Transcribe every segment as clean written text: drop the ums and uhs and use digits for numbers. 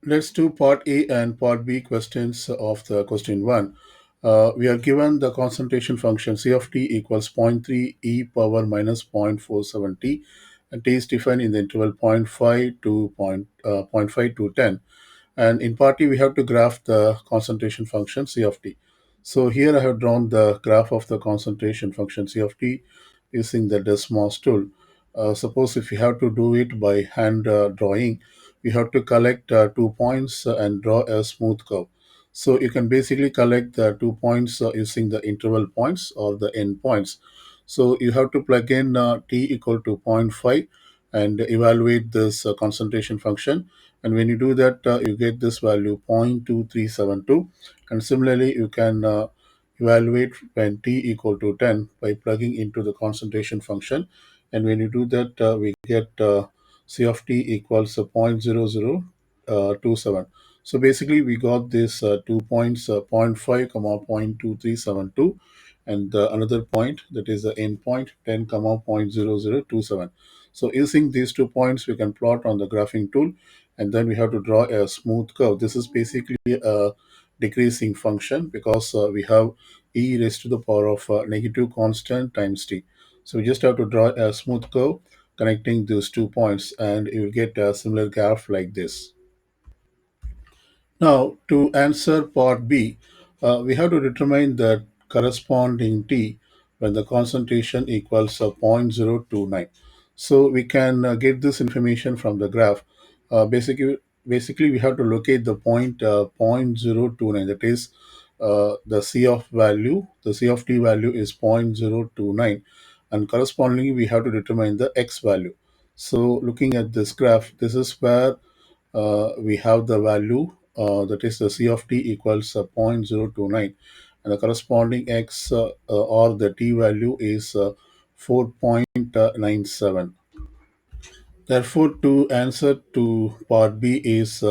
Let's do part A and part B questions of the question 1. We are given the concentration function C of t equals zero point 0.3 e power minus 0.47 t, and t is defined in the interval zero point 0.5 to zero point 0.5 to 10. And in part E, we have to graph the concentration function C of t. So here I have drawn the graph of the concentration function C of t using the Desmos tool. Suppose if you have to do it by hand drawing, we have to collect 2 points and draw a smooth curve. So you can basically collect the 2 points using the interval points or the end points. So you have to plug in t equal to zero point 0.5 and evaluate this concentration function. And when you do that, you get this value 0.2372. And similarly, you can evaluate when t equal to 10 by plugging into the concentration function. And when you do that, we get C of t equals 0.0027. So basically, we got this 2 points, zero point 0.5, comma 0.2372, and another point that is the end point 10, comma 0.0027. So using these 2 points, we can plot on the graphing tool, and then we have to draw a smooth curve. This is basically a decreasing function because we have e raised to the power of negative constant times t. So we just have to draw a smooth curve connecting those 2 points, and you will get a similar graph like this. Now, to answer part B, we have to determine the corresponding T when the concentration equals 0.029. So we can get this information from the graph. Basically, we have to locate the point 0.029. That is, the C of value. The C of T value is 0.029, and correspondingly, we have to determine the X value. So, looking at this graph, this is where we have the value that is the C of t equals 0.029, and the corresponding x or the t value is 4.97. Therefore, to answer to part B is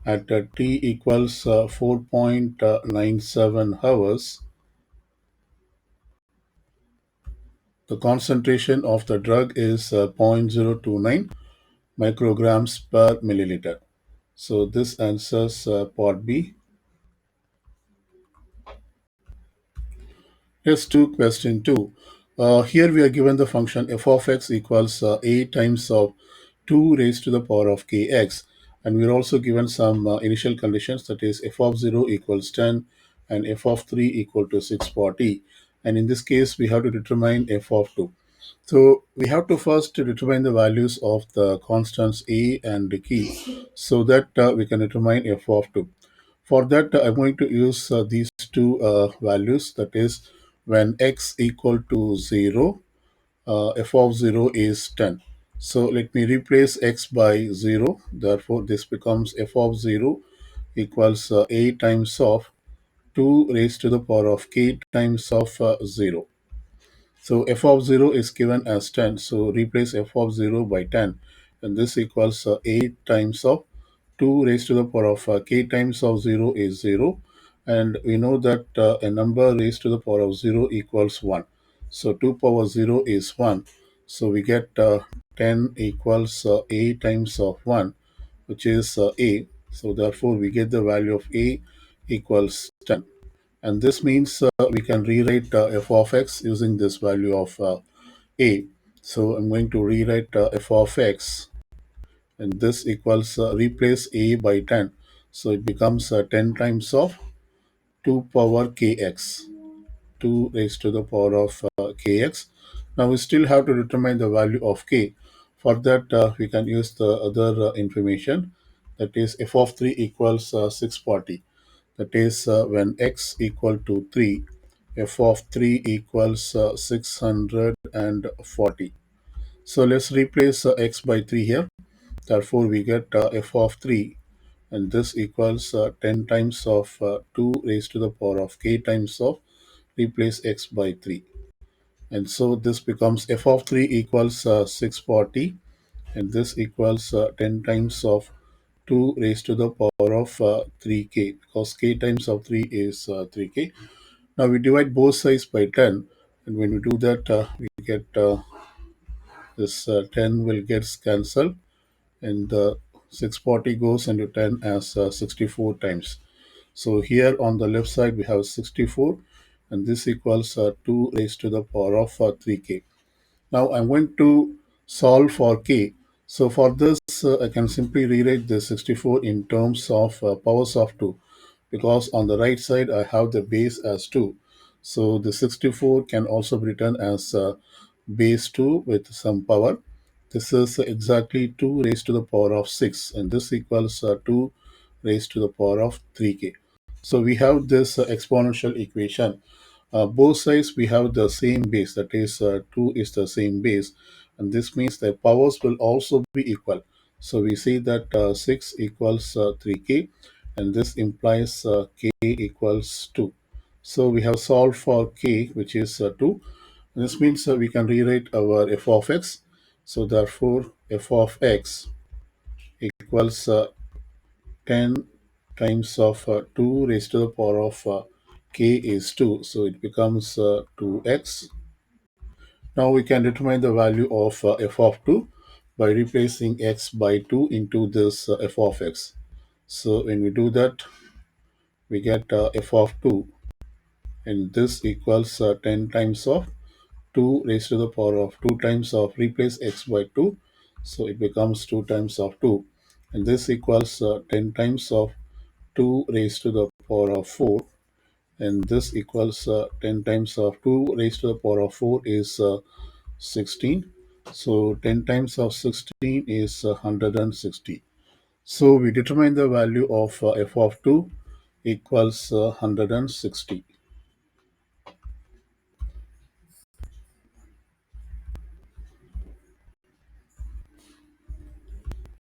at t equals 4.97 hours, the concentration of the drug is 0.029 micrograms per milliliter. So this answers part B. Here's to question 2. Here we are given the function f of x equals a times of 2 raised to the power of kx. And we're also given some initial conditions, that is f of 0 equals 10 and f of 3 equal to 640. And in this case, we have to determine f of 2. So we have to first determine the values of the constants a and k so that we can determine f of 2. For that, I'm going to use these two values, that is when x equal to 0, f of 0 is 10. So let me replace x by 0. Therefore, this becomes f of 0 equals a times of 2 raised to the power of k times of 0. So f of 0 is given as 10. So replace f of 0 by 10. And this equals 8 times of 2 raised to the power of k times of 0 is 0. And we know that a number raised to the power of 0 equals 1. So 2 power 0 is 1. So we get 10 equals a times of 1, which is a. So therefore we get the value of a equals 10. And this means we can rewrite f of x using this value of a. So I'm going to rewrite f of x, and this equals replace a by 10. So it becomes 10 times of 2 power kx, 2 raised to the power of kx. Now we still have to determine the value of k. For that, we can use the other information, that is f of 3 equals 640. That is when x equal to 3, f of 3 equals 640. So let's replace x by 3 here. Therefore, we get f of 3, and this equals 10 times of 2 raised to the power of k times of replace x by 3. And so this becomes f of 3 equals 640, and this equals 10 times of 2 raised to the power of 3k, because k times of 3 is 3k. Now we divide both sides by 10, and when we do that, we get this 10 will get cancelled, and 640 goes into 10 as 64 times. So here on the left side we have 64, and this equals 2 raised to the power of 3k. Now I'm going to solve for k. So for this, I can simply rewrite the 64 in terms of powers of 2, because on the right side I have the base as 2. So the 64 can also be written as base 2 with some power. This is exactly 2 raised to the power of 6, and this equals 2 raised to the power of 3k. So we have this exponential equation. Both sides we have the same base, that is 2 is the same base, and this means the powers will also be equal. So we see that 6 equals 3k, and this implies k equals 2. So we have solved for k, which is 2. This means we can rewrite our f of x. So therefore f of x equals 10 times of 2 raised to the power of k is 2. So it becomes 2x. Now we can determine the value of f of 2 by replacing x by 2 into this f of x. So when we do that, we get f of 2, and this equals 10 times of 2 raised to the power of 2 times of replace x by 2. So it becomes 2 times of 2, and this equals 10 times of 2 raised to the power of 4, and this equals 10 times of 2 raised to the power of 4 is 16. So 10 times of 16 is 160. So we determine the value of f of 2 equals 160.